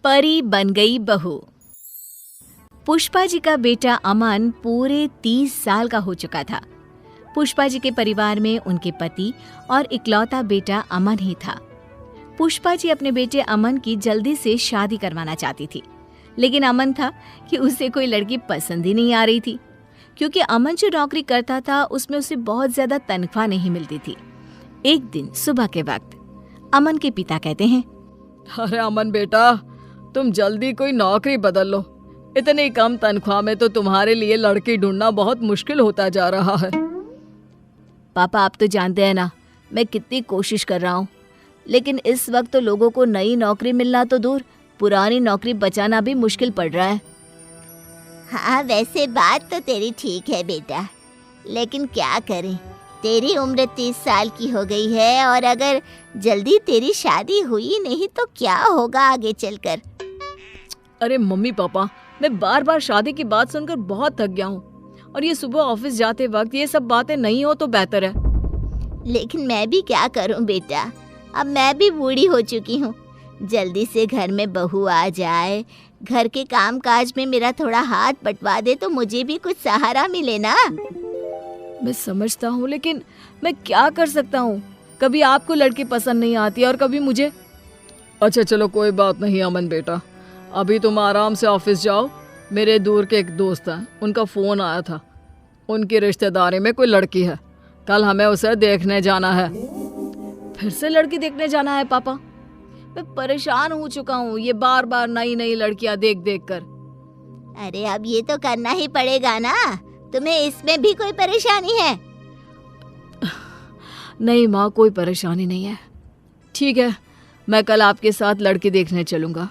परी बन गई बहू। पुष्पा जी का बेटा अमन पूरे 30 साल का हो चुका था। पुष्पा जी के परिवार में उनके पति और इकलौता बेटा अमन ही था। पुष्पा जी अपने बेटे अमन की जल्दी से शादी करवाना चाहती थी, लेकिन अमन था कि उसे कोई लड़की पसंद ही नहीं आ रही थी, क्योंकि अमन जो नौकरी करता था उसमें उसे बहुत ज्यादा तनख्वाह नहीं मिलती थी। एक दिन सुबह के वक्त अमन के पिता कहते हैं, अरे अमन बेटा, तुम जल्दी कोई नौकरी बदल लो। इतनी कम तनख्वाह में तो तुम्हारे लिए लड़की ढूंढना बहुत मुश्किल होता जा रहा है। पापा, आप तो जानते हैं ना मैं कितनी कोशिश कर रहा हूँ, लेकिन इस वक्त तो लोगों को नई नौकरी मिलना तो दूर, पुरानी नौकरी बचाना भी मुश्किल पड़ रहा है। हाँ, वैसे बात तो तेरी ठीक है बेटा, लेकिन क्या करें, तेरी उम्र 30 साल की हो गई है और अगर जल्दी तेरी शादी हुई नहीं तो क्या होगा आगे चलकर। अरे मम्मी पापा, मैं बार बार शादी की बात सुनकर बहुत थक गया हूँ, और ये सुबह ऑफिस जाते वक्त ये सब बातें नहीं हो तो बेहतर है। लेकिन मैं भी क्या करूँ बेटा, अब मैं भी बूढ़ी हो चुकी हूँ। जल्दी से घर में बहू आ जाए, घर के काम काज में मेरा थोड़ा हाथ बंटवा दे तो मुझे भी कुछ सहारा मिले ना। मैं समझता हूँ, लेकिन मैं क्या कर सकता हूँ। कभी आपको लड़की पसंद नहीं आती और कभी मुझे। अच्छा चलो, कोई बात नहीं अमन बेटा, अभी तुम आराम से ऑफिस जाओ। मेरे दूर के एक दोस्त हैं, उनका फ़ोन आया था। उनकी रिश्तेदारी में कोई लड़की है, कल हमें उसे देखने जाना है। फिर से लड़की देखने जाना है पापा? मैं परेशान हो चुका हूँ ये बार बार नई नई लड़कियां देख देख कर। अरे अब ये तो करना ही पड़ेगा ना, तुम्हें इसमें भी कोई परेशानी है? नहीं माँ, कोई परेशानी नहीं है। ठीक है, मैं कल आपके साथ लड़की देखने चलूँगा।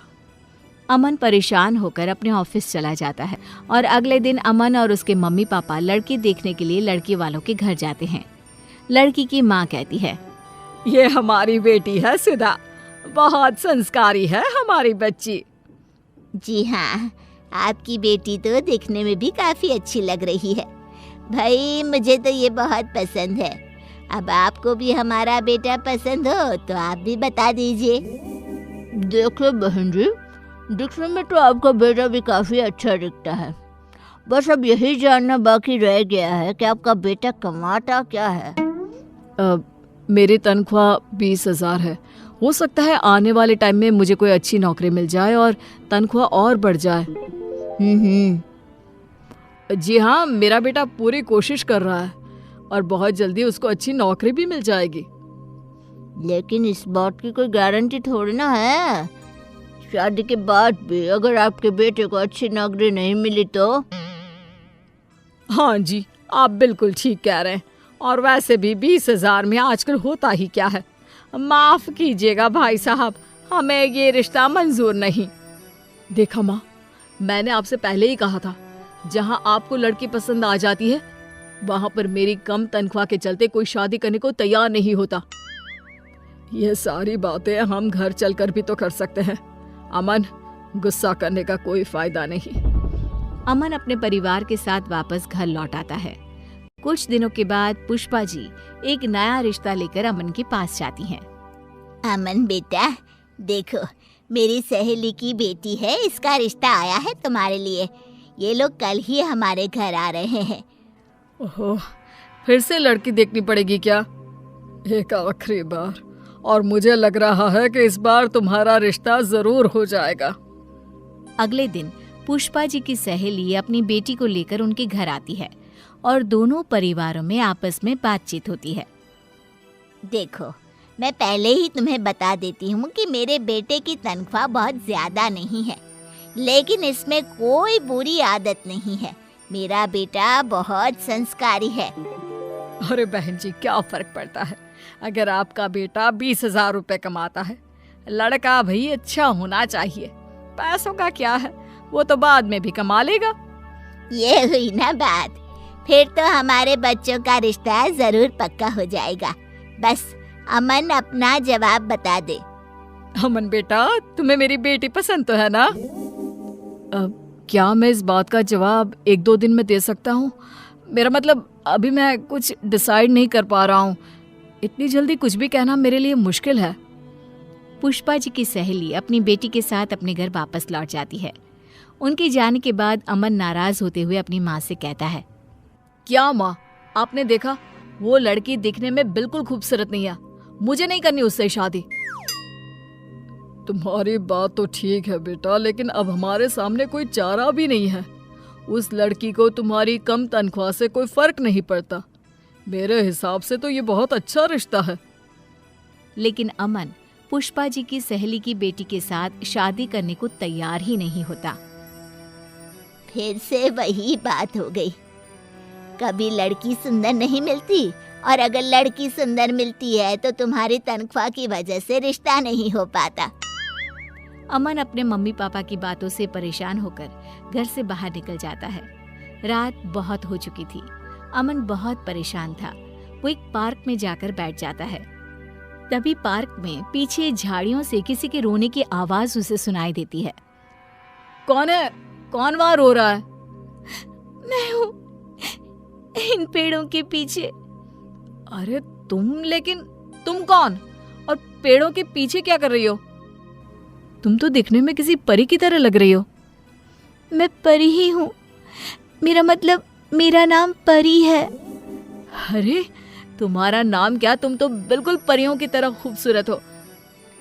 अमन परेशान होकर अपने ऑफिस चला जाता है और अगले दिन अमन और उसके मम्मी पापा लड़की देखने के लिए लड़की वालों के घर जाते हैं। लड़की की माँ कहती है, ये हमारी बेटी है सुधा, बहुत संस्कारी है हमारी बच्ची। जी हाँ, आपकी बेटी तो देखने में भी काफी अच्छी लग रही है। भाई मुझे तो ये बहुत पसंद है। अब आपको भी हमारा बेटा पसंद हो तो आप भी बता दीजिए। देखो बहन जी, दिखने में तो आपका बेटा भी काफ़ी अच्छा दिखता है, बस अब यही जानना बाकी रह गया है कि आपका बेटा कमाता क्या है। मेरी तनख्वाह 20,000 है। हो सकता है आने वाले टाइम में मुझे कोई अच्छी नौकरी मिल जाए और तनख्वाह और बढ़ जाए। जी हाँ, मेरा बेटा पूरी कोशिश कर रहा है और बहुत जल्दी उसको अच्छी नौकरी भी मिल जाएगी। लेकिन इस बात की कोई गारंटी थोड़ी ना है, शादी के बाद भी अगर आपके बेटे को अच्छी नौकरी नहीं मिली तो। हाँ जी, आप बिल्कुल ठीक कह रहे हैं। और वैसे भी 20,000 में आजकल होता ही क्या है। माफ कीजिएगा भाई साहब, हमें ये रिश्ता मंजूर नहीं। देखा माँ, मैंने आपसे पहले ही कहा था, जहाँ आपको लड़की पसंद आ जाती है वहाँ पर मेरी कम तनख्वाह के चलते कोई शादी करने को तैयार नहीं होता। ये सारी बातें हम घर चलकर भी तो कर सकते हैं। अमन, गुस्सा करने का कोई फायदा नहीं। अमन अपने परिवार के साथ वापस घर लौट आता है। कुछ दिनों के बाद पुष्पा जी एक नया रिश्ता लेकर अमन के पास जाती हैं। अमन बेटा, देखो मेरी सहेली की बेटी है, इसका रिश्ता आया है तुम्हारे लिए। ये लोग कल ही हमारे घर आ रहे हैं। ओहो, फिर से लड़की देखनी पड़ेगी क्या? एक आखिरी बार, और मुझे लग रहा है कि इस बार तुम्हारा रिश्ता जरूर हो जाएगा। अगले दिन पुष्पा जी की सहेली अपनी बेटी को लेकर उनके घर आती है और दोनों परिवारों में आपस में बातचीत होती है। देखो, मैं पहले ही तुम्हें बता देती हूँ कि मेरे बेटे की तनख्वाह बहुत ज्यादा नहीं है, लेकिन इसमें कोई बुरी आदत नहीं है। मेरा बेटा बहुत संस्कारी है। अरे बहन जी, क्या फर्क पड़ता है अगर आपका बेटा 20,000 रुपए कमाता है। लड़का भाई अच्छा होना चाहिए, पैसों का क्या है, वो तो बाद में भी कमा लेगा। ये हुई ना बात, फिर तो हमारे बच्चों का रिश्ता जरूर पक्का हो जाएगा। बस अमन अपना जवाब बता दे। अमन बेटा, तुम्हें मेरी बेटी पसंद तो है ना? क्या मैं इस बात का जवाब 1-2 दिन में दे सकता हूँ? मेरा मतलब अभी मैं कुछ डिसाइड नहीं कर पा रहा हूँ। इतनी जल्दी कुछ भी कहना मेरे लिए मुश्किल है। पुष्पा जी की सहेली अपनी बेटी के साथ अपने घर वापस लौट जाती है। उनके जाने के बाद अमन नाराज होते हुए अपनी माँ से कहता है, क्या माँ, आपने देखा वो लड़की दिखने में बिल्कुल खूबसूरत नहीं है, मुझे नहीं करनी उससे शादी। तुम्हारी बात तो ठीक है बेटा, लेकिन अब हमारे सामने कोई चारा भी नहीं है। उस लड़की को तुम्हारी कम तनख्वाह से कोई फर्क नहीं पड़ता। मेरे हिसाब से तो ये बहुत अच्छा रिश्ता है। लेकिन अमन पुष्पा जी की सहेली की बेटी के साथ शादी करने को तैयार ही नहीं होता। फिर से वही बात हो गई। कभी लड़की सुंदर नहीं मिलती, और अगर लड़की सुंदर मिलती है तो तुम्हारी तनख्वाह की वजह से रिश्ता नहीं हो पाता। अमन अपने मम्मी पापा की बातों से परेशान होकर घर से बाहर निकल जाता है। रात बहुत हो चुकी थी। अमन बहुत परेशान था। वो एक पार्क में जाकर बैठ जाता है। तभी पार्क में पीछे झाड़ियों से किसी के रोने की आवाज उसे सुनाई देती है। कौन है? कौन वहां रो रहा है? मैं हूँ, इन पेड़ों के पीछे। अरे लेकिन तुम कौन और पेड़ों के पीछे क्या कर रही हो? तुम तो दिखने में किसी परी की तरह लग रही हो। मैं परी ही हूँ, मेरा नाम परी है। अरे तुम्हारा नाम क्या, तुम तो बिल्कुल परियों की तरह खूबसूरत हो।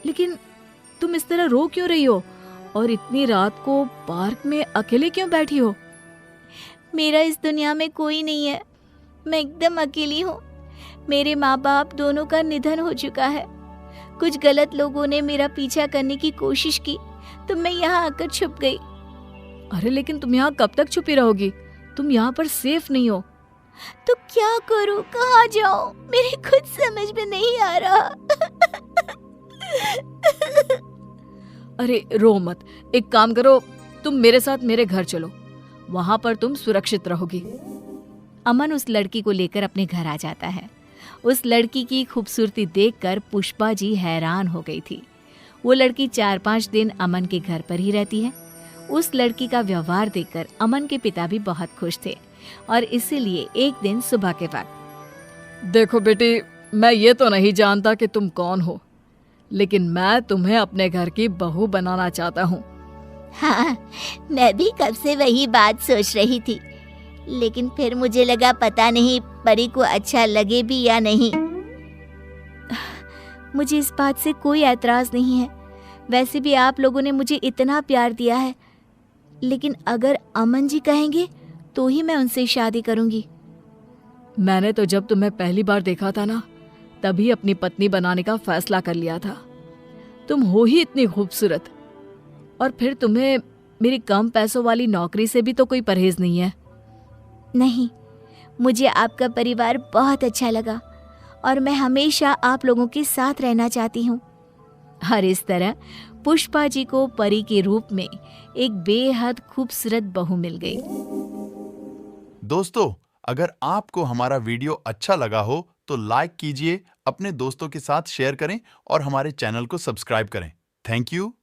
लेकिन तुम इस तरह रो क्यों रही हो और इतनी रात को पार्क में अकेले क्यों बैठी हो? मेरा इस दुनिया में कोई नहीं है, मैं एकदम अकेली हूँ। मेरे माँ बाप दोनों का निधन हो चुका है। कुछ गलत लोगों ने मेरा पीछा करने की कोशिश की तो मैं यहाँ आकर छुप गई। अरे लेकिन तुम यहाँ कब तक छुपी रहोगी? तुम यहाँ पर सेफ नहीं हो। तो क्या करूँ, कहाँ जाऊँ, मेरे खुद समझ में नहीं आ रहा। अरे रो मत, एक काम करो, तुम मेरे साथ मेरे घर चलो, वहां पर तुम सुरक्षित रहोगी। अमन उस लड़की को लेकर अपने घर आ जाता है। उस लड़की की खूबसूरती देखकर पुष्पा जी हैरान हो गई थी। वो लड़की 4-5 दिन अमन के घर पर ही रहती है। उस लड़की का व्यवहार देखकर अमन के पिता भी बहुत खुश थे और इसीलिए एक दिन सुबह के वक्त, देखो बेटी, मैं ये तो नहीं जानता कि तुम कौन हो, लेकिन मैं तुम्हें अपने घर की बहू बनाना चाहता हूँ। हाँ, मैं भी कब से वही बात सोच रही थी, लेकिन फिर मुझे लगा पता नहीं परी को अच्छा लगे भी या नहीं। मुझे इस बात से कोई ऐतराज नहीं है। वैसे भी आप लोगों ने मुझे इतना प्यार दिया है, लेकिन अगर अमन जी कहेंगे तो ही मैं उनसे शादी करूंगी। मैंने तो जब तुम्हें पहली बार देखा था ना, तभी अपनी पत्नी बनाने का फैसला कर लिया था। तुम हो ही इतनी खूबसूरत, और फिर तुम्हें मेरी कम पैसों वाली नौकरी से भी तो कोई परहेज नहीं है। नहीं, मुझे आपका परिवार बहुत अच्छा लगा और मैं हमेशा आप लोगों के साथ रहना चाहती हूँ। और इस तरह पुष्पा जी को परी के रूप में एक बेहद खूबसूरत बहू मिल गई। दोस्तों, अगर आपको हमारा वीडियो अच्छा लगा हो तो लाइक कीजिए, अपने दोस्तों के साथ शेयर करें और हमारे चैनल को सब्सक्राइब करें। Thank you.